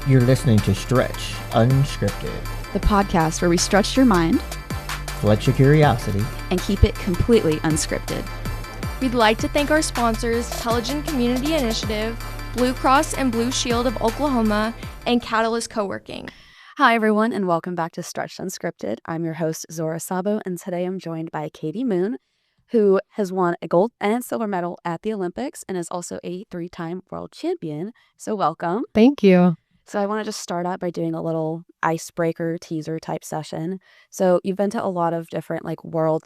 You're listening to Stretch Unscripted, the podcast where we stretch your mind, flex your curiosity, and keep it completely unscripted. We'd like to thank our sponsors, Intelligent Community Initiative, Blue Cross and Blue Shield of Oklahoma, and Catalyst Co-working. Hi, everyone, and welcome back to Stretched Unscripted. I'm your host, Zora Szabó, and today I'm joined by Katie Moon, who has won a gold and silver medal at the Olympics and is also a 3-time world champion. So welcome. Thank you. So I want to just start out by doing a little icebreaker teaser type session. So you've been to a lot of different world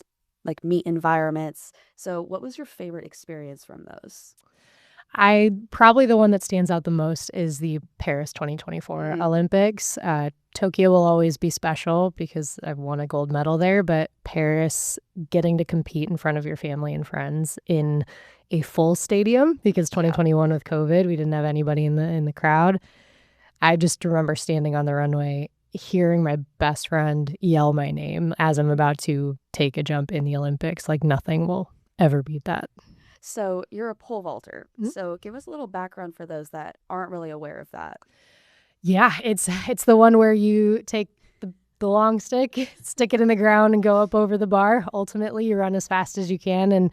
meet environments. So what was your favorite experience from those? Probably the one that stands out the most is the Paris 2024 Olympics. Tokyo will always be special because I've won a gold medal there, but Paris, getting to compete in front of your family and friends in a full stadium, because 2021 with COVID, we didn't have anybody in the crowd. I just remember standing on the runway, hearing my best friend yell my name as I'm about to take a jump in the Olympics. Like nothing will ever beat that. So you're a pole vaulter. Mm-hmm. So give us a little background for those that aren't really aware of that. Yeah, it's the one where you take the long stick, stick it in the ground, and go up over the bar. Ultimately, you run as fast as you can, and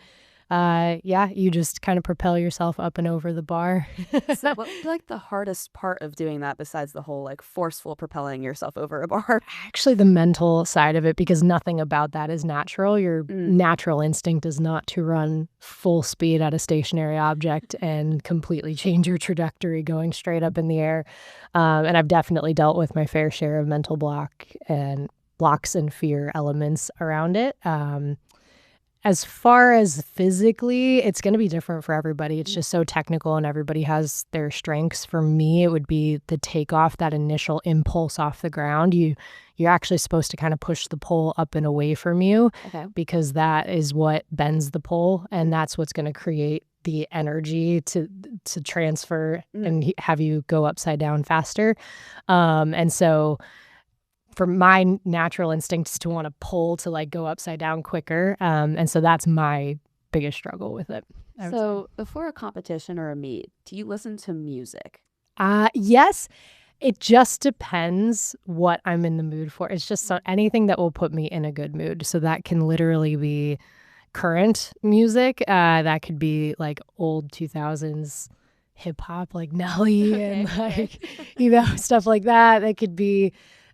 you just kind of propel yourself up and over the bar. So what would be the hardest part of doing that besides the whole forceful propelling yourself over a bar? Actually, the mental side of it, because nothing about that is natural. Your natural instinct is not to run full speed at a stationary object and completely change your trajectory going straight up in the air. And I've definitely dealt with my fair share of mental blocks and fear elements around it. As far as physically, it's going to be different for everybody. It's just so technical and everybody has their strengths. For me, it would be the takeoff, that initial impulse off the ground. You're actually supposed to kind of push the pole up and away from you, because that is what bends the pole, and that's what's going to create the energy to transfer and have you go upside down faster. And so for my natural instincts to want to pull to go upside down quicker. And so that's my biggest struggle with it. So before a competition or a meet, do you listen to music? Yes. It just depends what I'm in the mood for. It's just anything that will put me in a good mood. So that can literally be current music. That could be old 2000s hip hop, like Nelly and stuff like that. That could be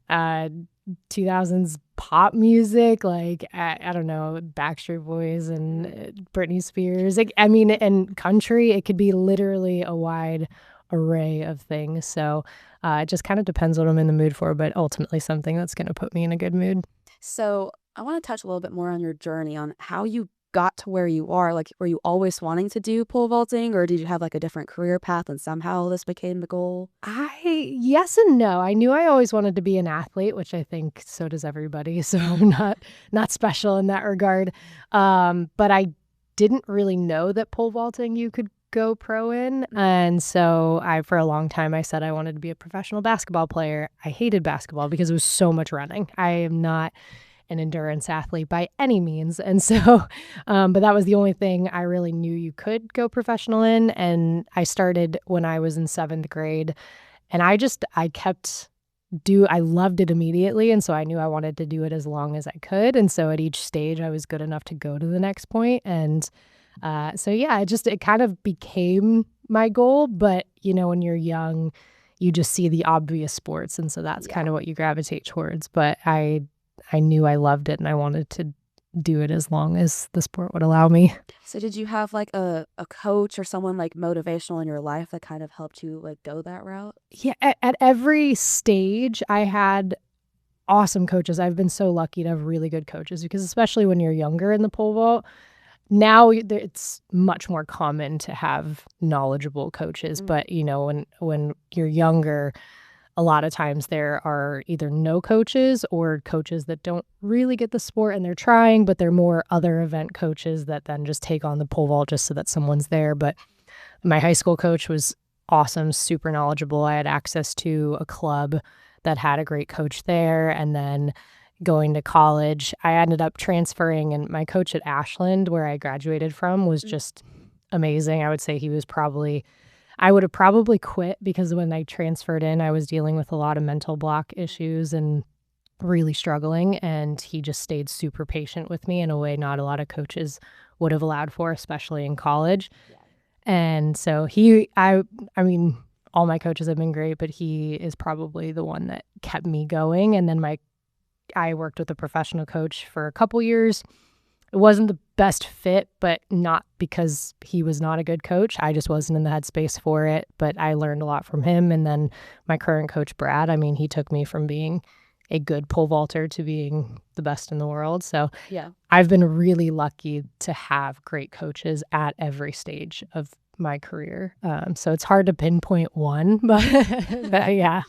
2000s pop music, I don't know, Backstreet Boys and Britney Spears. And country. It could be literally a wide array of things. So it just kind of depends what I'm in the mood for, but ultimately something that's going to put me in a good mood. So I want to touch a little bit more on your journey on how you got to where you are. Were you always wanting to do pole vaulting, or did you have a different career path and somehow this became the goal? Yes and no. I knew I always wanted to be an athlete, which I think so does everybody. So I'm not special in that regard. But I didn't really know that pole vaulting you could go pro in. And so for a long time, I said I wanted to be a professional basketball player. I hated basketball because it was so much running. I am not an endurance athlete by any means. And so, but that was the only thing I really knew you could go professional in. And I started when I was in 7th grade, and I loved it immediately. And so I knew I wanted to do it as long as I could. And so at each stage I was good enough to go to the next point. And it kind of became my goal. But, when you're young, you just see the obvious sports. And so that's kind of what you gravitate towards. But I knew I loved it and I wanted to do it as long as the sport would allow me. So did you have a coach or someone motivational in your life that kind of helped you go that route? Yeah, at every stage I had awesome coaches. I've been so lucky to have really good coaches, because especially when you're younger in the pole vault, now it's much more common to have knowledgeable coaches. But when you're younger, a lot of times there are either no coaches or coaches that don't really get the sport and they're trying, but they're more other event coaches that then just take on the pole vault just so that someone's there. But my high school coach was awesome, super knowledgeable. I had access to a club that had a great coach there. And then going to college, I ended up transferring, and my coach at Ashland, where I graduated from, was just amazing. I would say he was probably I would have probably quit because when I transferred in, I was dealing with a lot of mental block issues and really struggling. And he just stayed super patient with me in a way not a lot of coaches would have allowed for, especially in college. Yeah. And so I mean, all my coaches have been great, but he is probably the one that kept me going. And then I worked with a professional coach for a couple years. It wasn't the best fit, but not because he was not a good coach. I just wasn't in the headspace for it, but I learned a lot from him. And then my current coach, Brad, I mean, he took me from being a good pole vaulter to being the best in the world. So yeah, I've been really lucky to have great coaches at every stage of my career. So it's hard to pinpoint one, but yeah.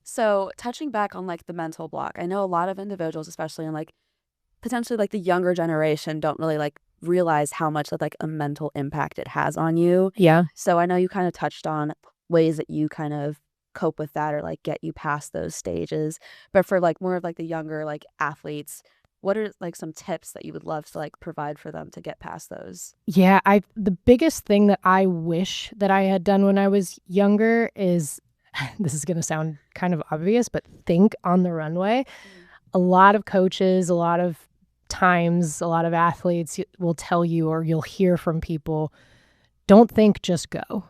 So touching back on like the mental block, I know a lot of individuals, especially in like potentially like the younger generation, don't really like realize how much of like a mental impact it has on you. Yeah. So I know you kind of touched on ways that you kind of cope with that or like get you past those stages. But for like more of like the younger like athletes, what are like some tips that you would love to like provide for them to get past those? Yeah, the biggest thing that I wish that I had done when I was younger is, this is going to sound kind of obvious, but think on the runway. A lot of coaches, a lot of times, a lot of athletes will tell you, or you'll hear from people, don't think, just go.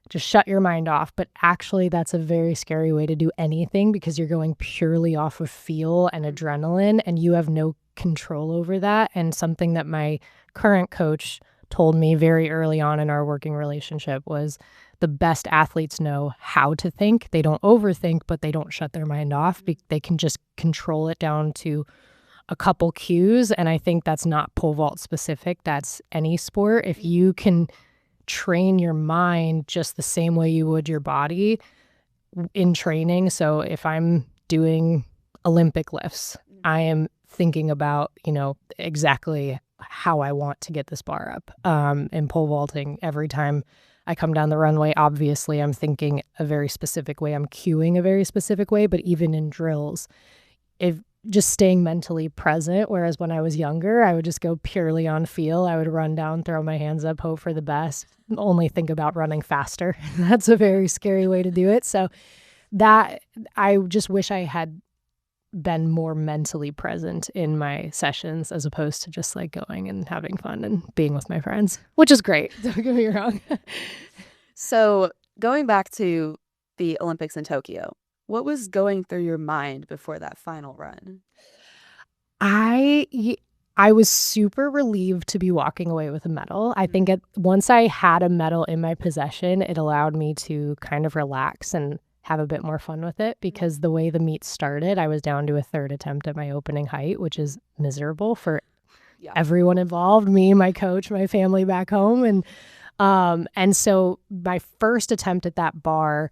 Just shut your mind off. But actually, that's a very scary way to do anything because you're going purely off of feel and adrenaline, and you have no control over that. And something that my current coach told me very early on in our working relationship was the best athletes know how to think. They don't overthink, but they don't shut their mind off. They can just control it down to a couple cues. And I think that's not pole vault specific. That's any sport. If you can train your mind just the same way you would your body in training. So if I'm doing Olympic lifts, I am thinking about, exactly how I want to get this bar up. In pole vaulting, every time I come down the runway, obviously I'm thinking a very specific way. I'm cueing a very specific way, but even in drills, if just staying mentally present, whereas when I was younger, I would just go purely on feel. I would run down, throw my hands up, hope for the best, only think about running faster. That's a very scary way to do it. So that, I just wish I had been more mentally present in my sessions as opposed to just like going and having fun and being with my friends, which is great. Don't get me wrong. So going back to the Olympics in Tokyo, what was going through your mind before that final run? I was super relieved to be walking away with a medal. I think once I had a medal in my possession, it allowed me to kind of relax and have a bit more fun with it, because the way the meet started, I was down to a third attempt at my opening height, which is miserable for everyone involved, me, my coach, my family back home. And so my first attempt at that bar,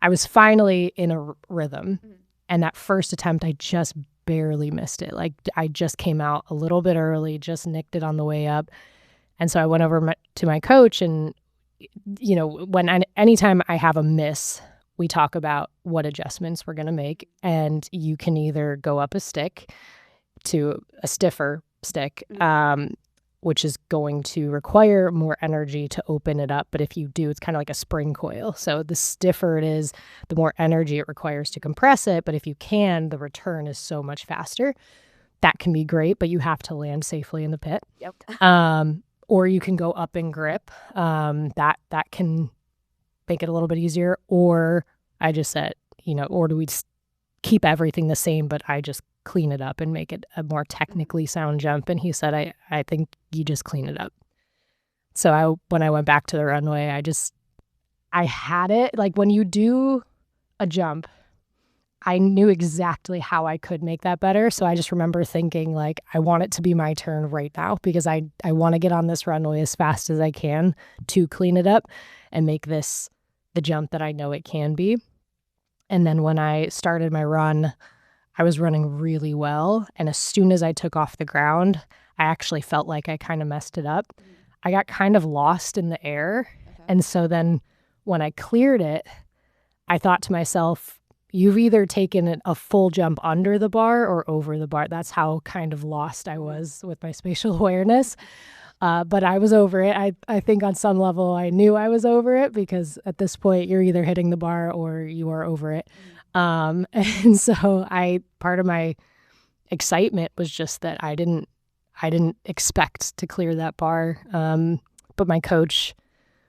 I was finally in a rhythm. And that first attempt, I just barely missed it. Like I just came out a little bit early, just nicked it on the way up. And so I went over to my coach, and, anytime I have a miss, we talk about what adjustments we're going to make. And you can either go up a stick to a stiffer stick, which is going to require more energy to open it up. But if you do, it's kind of like a spring coil. So the stiffer it is, the more energy it requires to compress it. But if you can, the return is so much faster. That can be great, but you have to land safely in the pit. Yep. Or you can go up and grip. That can make it a little bit easier. Or I just said, or do we keep everything the same, but I just clean it up and make it a more technically sound jump? And he said, I think you just clean it up. So when I went back to the runway, I had it. Like when you do a jump, I knew exactly how I could make that better. So I just remember thinking like, I want it to be my turn right now, because I want to get on this runway as fast as I can to clean it up and make this the jump that I know it can be. And then when I started my run, I was running really well. And as soon as I took off the ground, I actually felt like I kind of messed it up. I got kind of lost in the air. Okay. And so then when I cleared it, I thought to myself, you've either taken a full jump under the bar or over the bar. That's how kind of lost I was with my spatial awareness. But I was over it. I think on some level I knew I was over it because at this point you're either hitting the bar or you are over it. And so part of my excitement was just that I didn't expect to clear that bar. But my coach,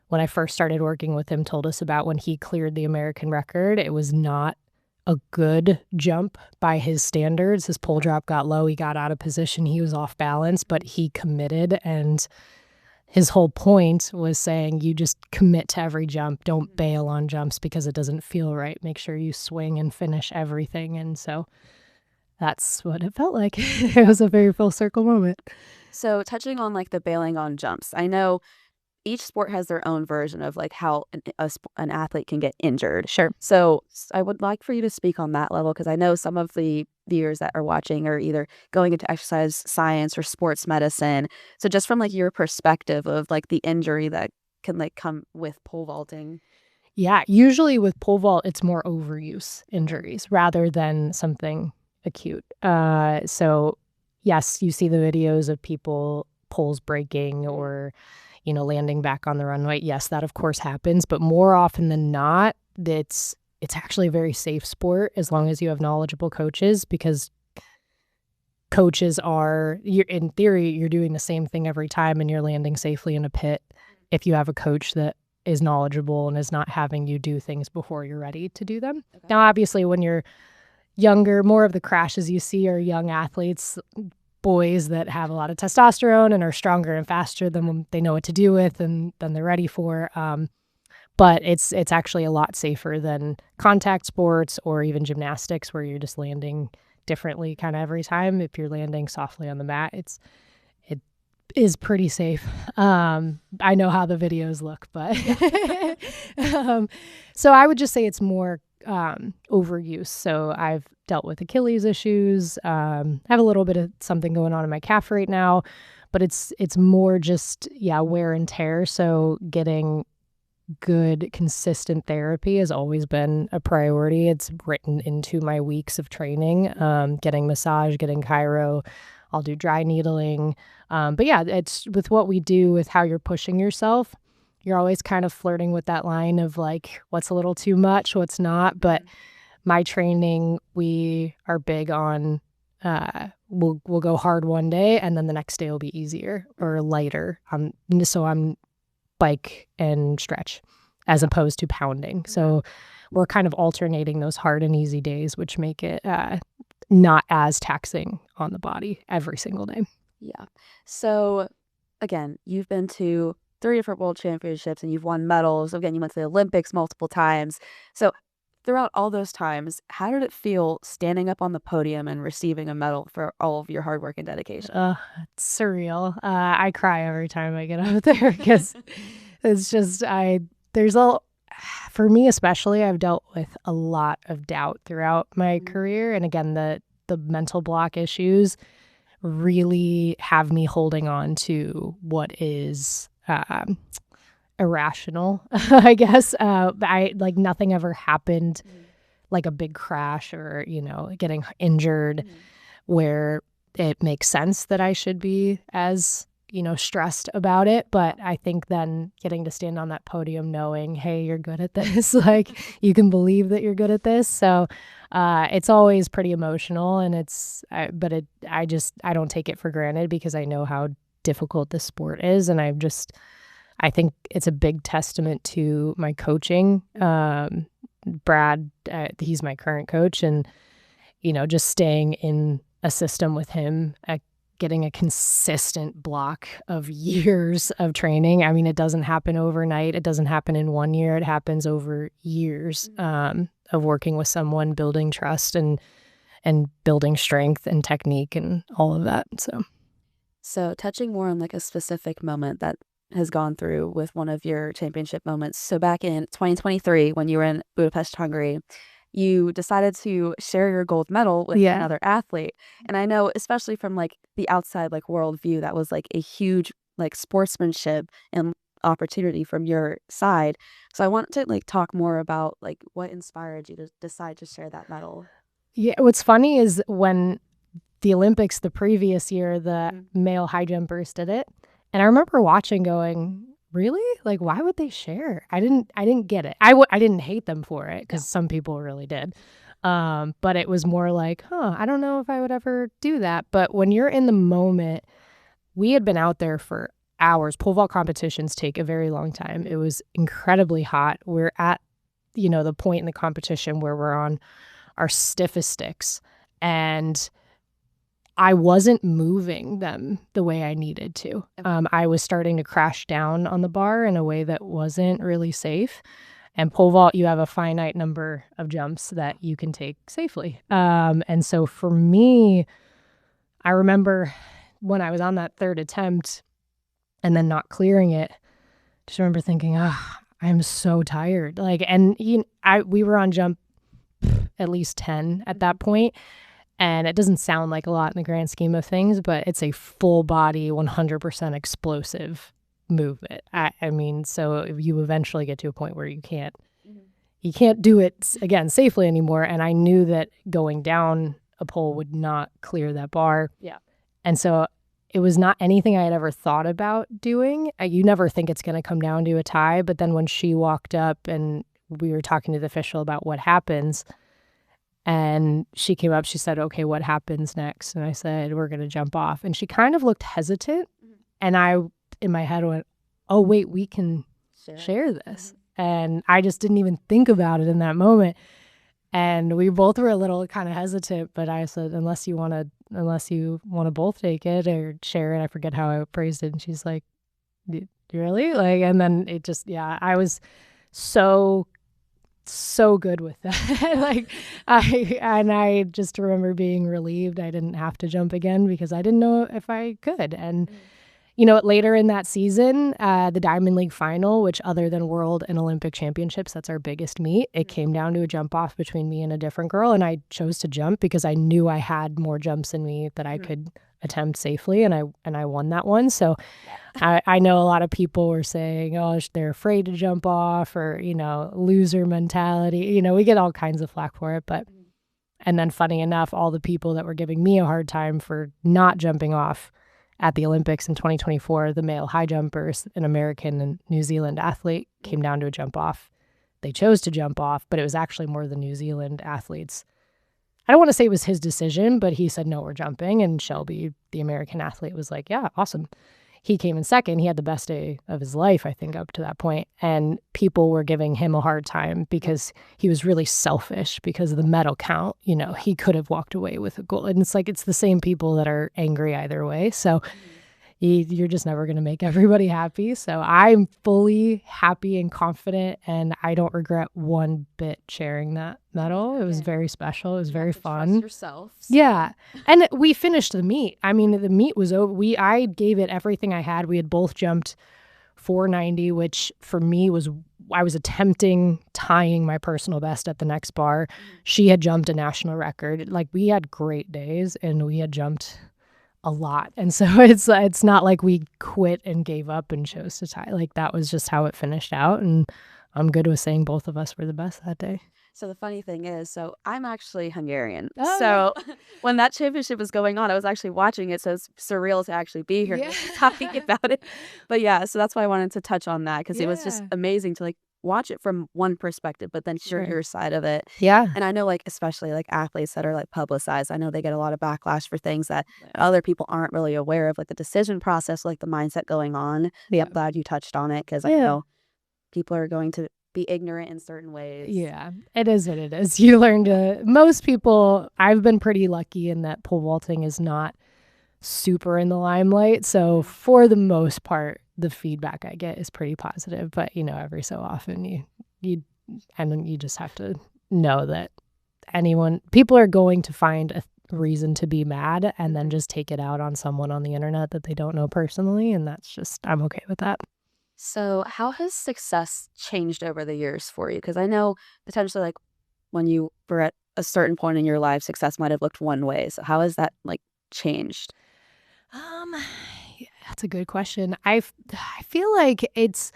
when I first started working with him, told us about when he cleared the American record. It was not a good jump by his standards. His pole drop got low. He got out of position. He was off balance, but he committed. And his whole point was saying, you just commit to every jump. Don't bail on jumps because it doesn't feel right. Make sure you swing and finish everything. And so that's what it felt like. It was a very full circle moment. So touching on like the bailing on jumps, I know each sport has their own version of like how an athlete can get injured. Sure. So I would like for you to speak on that level because I know some of the viewers that are watching are either going into exercise science or sports medicine. So just from like your perspective of like the injury that can like come with pole vaulting. Yeah, usually with pole vault, it's more overuse injuries rather than something acute. So yes, you see the videos of people poles breaking or landing back on the runway. Yes, that of course happens, but more often than not, it's actually a very safe sport as long as you have knowledgeable coaches, because coaches in theory, you're doing the same thing every time and you're landing safely in a pit if you have a coach that is knowledgeable and is not having you do things before you're ready to do them. Okay. Now, obviously, when you're younger, more of the crashes you see are young athletes, boys that have a lot of testosterone and are stronger and faster than they know what to do with and than they're ready for. But it's actually a lot safer than contact sports or even gymnastics where you're just landing differently kind of every time. If you're landing softly on the mat, it is pretty safe. I know how the videos look, but so I would just say it's more overuse. So I've dealt with Achilles issues. I have a little bit of something going on in my calf right now, but it's more just wear and tear. So getting good consistent therapy has always been a priority. It's written into my weeks of training. Getting massage, getting chiro. I'll do dry needling. But yeah, it's with what we do with how you're pushing yourself. You're always kind of flirting with that line of like, what's a little too much, what's not. But my training, we are big on, we'll go hard one day and then the next day will be easier or lighter. So I'm bike and stretch as opposed to pounding. So we're kind of alternating those hard and easy days, which make it not as taxing on the body every single day. Yeah. So again, you've been to 3 different world championships and you've won medals. Again, you went to the Olympics multiple times. So throughout all those times, how did it feel standing up on the podium and receiving a medal for all of your hard work and dedication? It's surreal. I cry every time I get up there because it's just, for me especially, I've dealt with a lot of doubt throughout my career. And again, the mental block issues really have me holding on to what is irrational, I guess. Nothing ever happened like a big crash or, getting injured where it makes sense that I should be as, stressed about it. But I think then getting to stand on that podium knowing, hey, you're good at this, like you can believe that you're good at this. So it's always pretty emotional and I don't take it for granted because I know how difficult this sport is. And I think it's a big testament to my coaching. Brad, he's my current coach, and, just staying in a system with him, getting a consistent block of years of training. I mean, it doesn't happen overnight. It doesn't happen in 1 year. It happens over years of working with someone, building trust and building strength and technique and all of that. So touching more on like a specific moment that has gone through with one of your championship moments. So back in 2023, when you were in Budapest, Hungary, you decided to share your gold medal with another athlete. And I know, especially from like the outside, like world view, that was like a huge like sportsmanship and opportunity from your side. So I want to like talk more about like what inspired you to decide to share that medal. Yeah, what's funny is when the Olympics the previous year, the male high jumpers did it, And I remember watching going, really? Like, why would they share? I didn't get it. I didn't hate them for it because some people really did. But it was more like, I don't know if I would ever do that. But when you're in the moment, we had been out there for hours. Pole vault competitions take a very long time. It was incredibly hot. We're at, the point in the competition where we're on our stiffest sticks. And I wasn't moving them the way I needed to. I was starting to crash down on the bar in a way that wasn't really safe. And pole vault, you have a finite number of jumps that you can take safely. And so for me, I remember when I was on that third attempt and then not clearing it, just remember thinking, I'm so tired. We were on jump at least 10 at that point. And it doesn't sound like a lot in the grand scheme of things, but it's a full body, 100% explosive movement. I mean, so you eventually get to a point where you can't do it again safely anymore. And I knew that going down a pole would not clear that bar. Yeah. And so it was not anything I had ever thought about doing. You never think it's going to come down to a tie. But then when she walked up and we were talking to the official about what happens, and she came up, she said, okay, what happens next? And I said, we're going to jump off. And she kind of looked hesitant. And I, in my head, went, oh, wait, we can share this. And I just didn't even think about it in that moment. And we both were a little kind of hesitant, but I said, unless you want to both take it or share it. I forget how I phrased it. And she's like, really? And then it just, I was so good with that. I just remember being relieved I didn't have to jump again because I didn't know if I could. And later in that season, the Diamond League final, which other than World and Olympic Championships, that's our biggest meet, it came down to a jump off between me and a different girl. And I chose to jump because I knew I had more jumps in me that I could attempt safely. And I won that one. So I know a lot of people were saying, oh, they're afraid to jump off or, loser mentality. We get all kinds of flack for it. And then funny enough, all the people that were giving me a hard time for not jumping off at the Olympics in 2024, the male high jumpers, an American and New Zealand athlete, came down to a jump off. They chose to jump off, but it was actually more the New Zealand athletes. I don't want to say it was his decision, but he said, no, we're jumping. And Shelby, the American athlete, was like, yeah, awesome. He came in second. He had the best day of his life, I think, up to that point. And people were giving him a hard time because he was really selfish because of the medal count. He could have walked away with a gold. And it's the same people that are angry either way. So you're just never going to make everybody happy. So I'm fully happy and confident, and I don't regret one bit sharing that medal. It was very special. It was very fun. Trust yourself. Yeah. And we finished the meet. I mean, the meet was over. I gave it everything I had. We had both jumped 490, which for me I was attempting tying my personal best at the next bar. She had jumped a national record. We had great days, and we had jumped a lot. And so it's not like we quit and gave up and chose to tie. That was just how it finished out. And I'm good with saying both of us were the best that day. So the funny thing is, I'm actually Hungarian. So when that championship was going on, I was actually watching it. So it's surreal to actually be here talking about it. But so that's why I wanted to touch on that because it was just amazing to watch it from one perspective, but then share your side of it. Yeah. And I know especially athletes that are publicized, I know they get a lot of backlash for things that other people aren't really aware of, the decision process, the mindset going on. Yeah. I'm glad you touched on it because I know people are going to be ignorant in certain ways. Yeah, it is what it is. You learn to, most people, I've been pretty lucky in that pole vaulting is not super in the limelight. So for the most part, the feedback I get is pretty positive, but every so often you just have to know that people are going to find a reason to be mad and then just take it out on someone on the internet that they don't know personally. And I'm okay with that. So how has success changed over the years for you? Because I know potentially when you were at a certain point in your life, success might have looked one way. So how has that changed? That's a good question. I feel like it's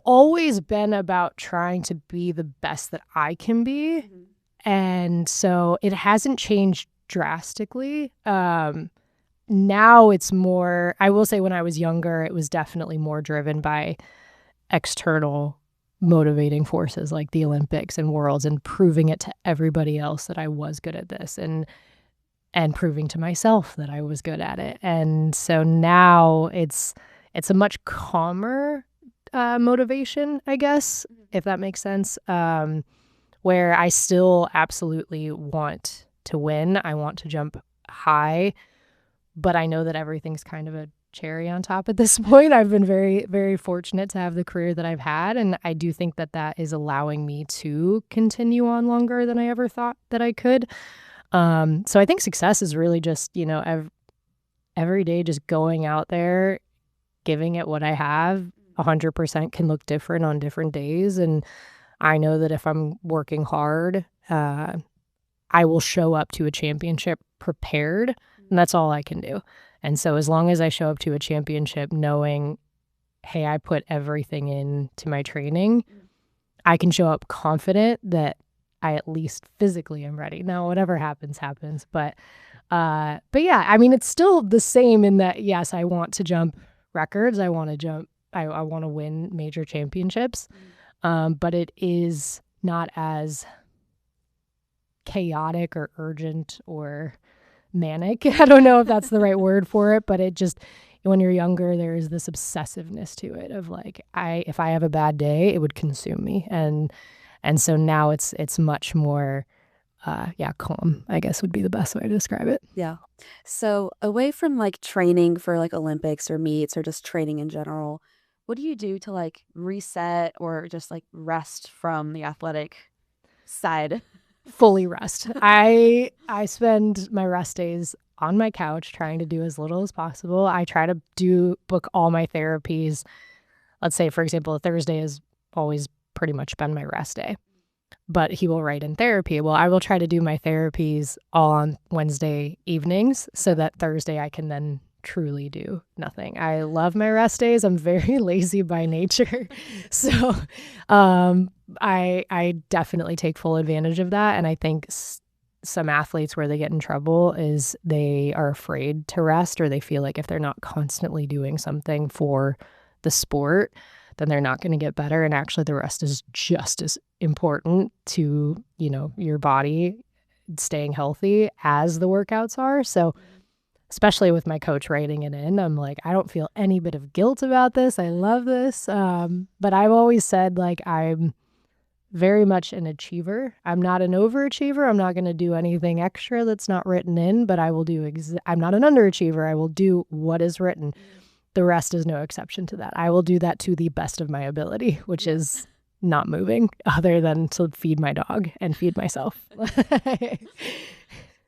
always been about trying to be the best that I can be. And so it hasn't changed drastically. now it's more, I will say when I was younger, it was definitely more driven by external motivating forces like the Olympics and Worlds and proving it to everybody else that I was good at this and proving to myself that I was good at it. And so now it's a much calmer motivation, I guess, if that makes sense, where I still absolutely want to win. I want to jump high, but I know that everything's kind of a cherry on top at this point. I've been very, very fortunate to have the career that I've had, and I do think that that is allowing me to continue on longer than I ever thought that I could. So I think success is really just, every day just going out there, giving it what I have. 100% can look different on different days, and I know that if I'm working hard, I will show up to a championship prepared, and that's all I can do. And so as long as I show up to a championship knowing, hey, I put everything into my training, I can show up confident that I at least physically am ready. Now, whatever happens, happens. But yeah, I mean, it's still the same in that, yes, I want to jump records. I want to jump. I want to win major championships. But it is not as chaotic or urgent or manic. I don't know if that's the right word for it, but it just, when you're younger, there is this obsessiveness to it of like, if I have a bad day, it would consume me. And so now it's much more, calm, I guess would be the best way to describe it. Yeah. So away from like training for like Olympics or meets or just training in general, what do you do to like reset or just like rest from the athletic side? Fully rest. I spend my rest days on my couch trying to do as little as possible. I try to book all my therapies. Let's say, for example, Thursday has always pretty much been my rest day, but he will write in therapy. Well, I will try to do my therapies all on Wednesday evenings so that Thursday I can then truly do nothing. I love my rest days. I'm very lazy by nature. So I definitely take full advantage of that. And I think some athletes where they get in trouble is they are afraid to rest, or they feel like if they're not constantly doing something for the sport, then they're not going to get better. And actually the rest is just as important to, your body staying healthy as the workouts are. So especially with my coach writing it in, I'm like, I don't feel any bit of guilt about this. I love this. But I've always said, like, I'm very much an achiever. I'm not an overachiever. I'm not going to do anything extra that's not written in, but I will do, I'm not an underachiever. I will do what is written. The rest is no exception to that. I will do that to the best of my ability, which is not moving other than to feed my dog and feed myself.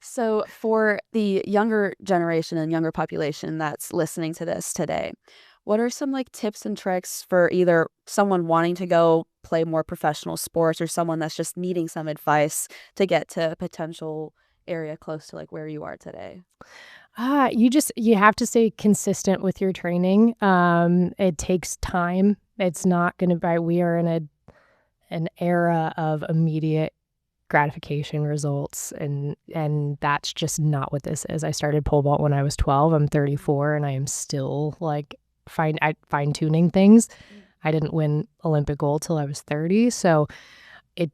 So for the younger generation and younger population that's listening to this today, what are some like tips and tricks for either someone wanting to go play more professional sports or someone that's just needing some advice to get to a potential area close to like where you are today? You have to stay consistent with your training. It takes time. It's not going to we are in an era of immediate gratification results, and that's just not what this is. I started pole vault when I was 12. I'm 34 and I am still like fine-tuning things. I didn't win Olympic gold till I was 30. So it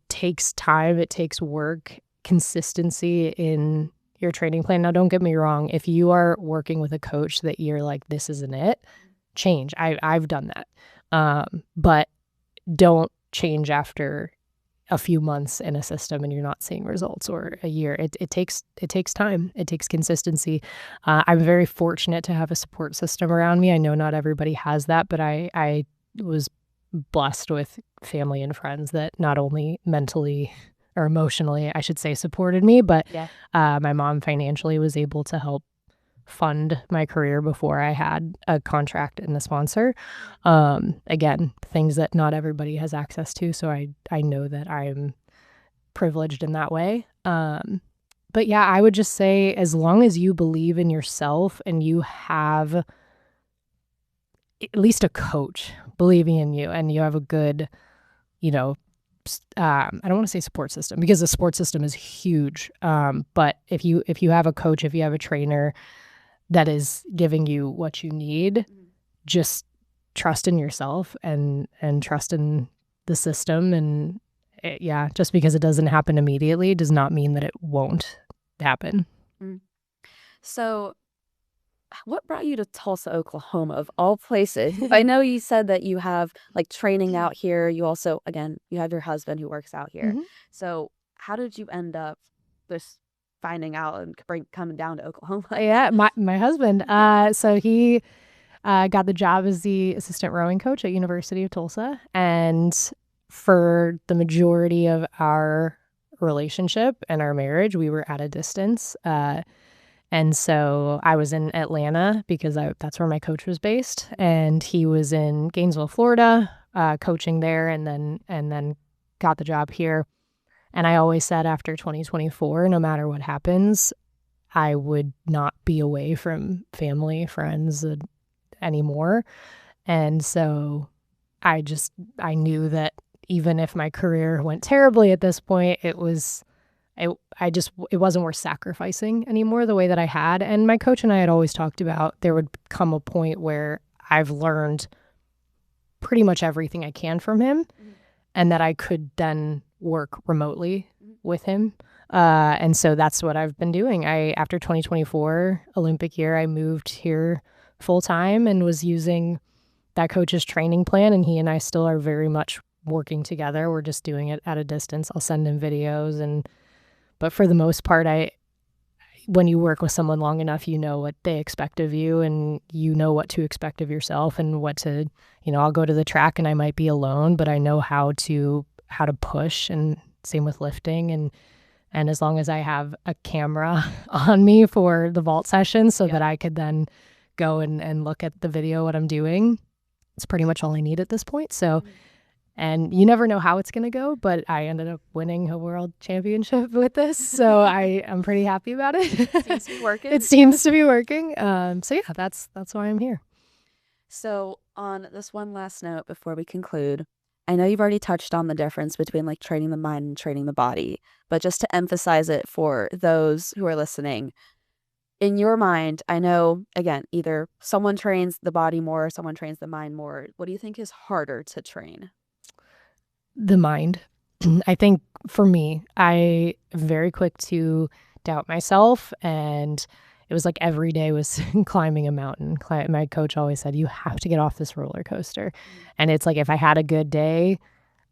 takes time, it takes work, consistency in your training plan. Now, don't get me wrong. If you are working with a coach that you're like, this isn't it, change. I've done that. But don't change after a few months in a system and you're not seeing results, or a year. It takes time. It takes consistency. I'm very fortunate to have a support system around me. I know not everybody has that, but I was blessed with family and friends that not only mentally or emotionally, I should say, supported me, but my mom financially was able to help fund my career before I had a contract and a sponsor. Again, things that not everybody has access to. So I know that I'm privileged in that way. But yeah, I would just say, as long as you believe in yourself and you have at least a coach believing in you, and you have a good, I don't want to say support system, because the support system is huge. But if you have a coach, if you have a trainer that is giving you what you need. Just trust in yourself and trust in the system. And just because it doesn't happen immediately does not mean that it won't happen. So what brought you to Tulsa, Oklahoma, of all places? I know you said that you have like training out here. You also, again, you have your husband who works out here. So how did you end up just finding out and coming down to Oklahoma? Yeah, my husband. So he got the job as the assistant rowing coach at University of Tulsa. And for the majority of our relationship and our marriage, we were at a distance. And so I was in Atlanta because that's where my coach was based, and he was in Gainesville, Florida, coaching there, and then got the job here. And I always said after 2024, no matter what happens, I would not be away from family, friends anymore. And so I knew that even if my career went terribly at this point, it wasn't worth sacrificing anymore the way that I had. And my coach and I had always talked about there would come a point where I've learned pretty much everything I can from him, and that I could then work remotely with him. And so that's what I've been doing. After 2024 Olympic year, I moved here full time and was using that coach's training plan. And he and I still are very much working together. We're just doing it at a distance. I'll send him videos but for the most part, when you work with someone long enough, you know what they expect of you, and you know what to expect of yourself, and I'll go to the track and I might be alone, but I know how to push, and same with lifting. And as long as I have a camera on me for the vault session so that I could then go and look at the video, what I'm doing, it's pretty much all I need at this point. So, and you never know how it's going to go, but I ended up winning a world championship with this. So I'm pretty happy about it. Seems to be working. It seems to be working. So yeah, that's why I'm here. So on this one last note before we conclude, I know you've already touched on the difference between like training the mind and training the body, but just to emphasize it for those who are listening, in your mind, I know, again, either someone trains the body more or someone trains the mind more. What do you think is harder to train? The mind. I think for me, I am very quick to doubt myself, and it was like every day was climbing a mountain. My coach always said, you have to get off this roller coaster. And it's like if I had a good day,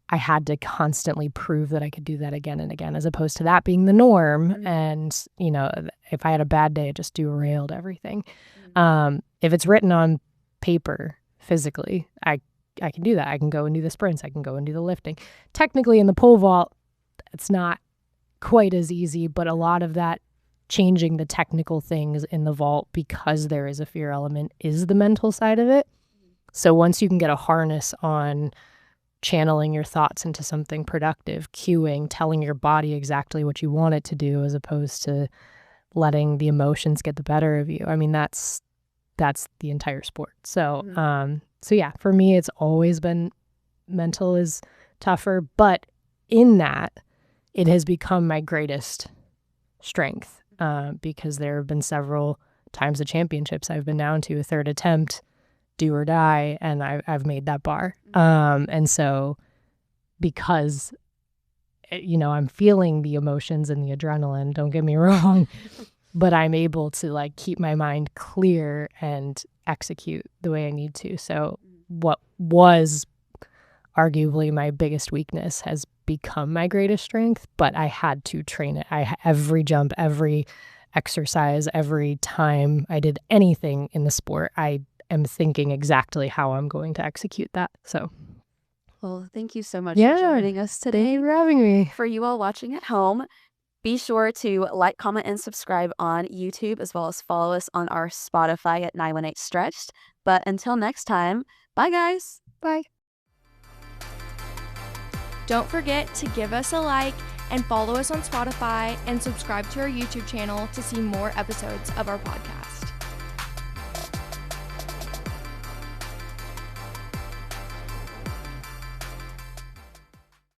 I had to constantly prove that I could do that again and again, as opposed to that being the norm. And, if I had a bad day, it just derailed everything. If it's written on paper physically, I can do that. I can go and do the sprints. I can go and do the lifting. Technically, in the pole vault, it's not quite as easy, but a lot of that changing the technical things in the vault, because there is a fear element, is the mental side of it. So once you can get a harness on channeling your thoughts into something productive, cueing, telling your body exactly what you want it to do, as opposed to letting the emotions get the better of you. I mean, that's the entire sport. So, so yeah, for me, it's always been mental is tougher, but in that, it has become my greatest strength, because there have been several times at championships I've been down to a third attempt, do or die, and I've made that bar. And so because, I'm feeling the emotions and the adrenaline, don't get me wrong, but I'm able to like keep my mind clear and execute the way I need to. So what was arguably my biggest weakness has become my greatest strength, but I had to train it. Every jump, every exercise, every time I did anything in the sport, I am thinking exactly how I'm going to execute that. So, well, thank you so much for joining us today. Thank you for having me. For you all watching at home, be sure to like, comment, and subscribe on YouTube, as well as follow us on our Spotify at 918 Stretched. But until next time, bye guys. Bye. Don't forget to give us a like and follow us on Spotify and subscribe to our YouTube channel to see more episodes of our podcast.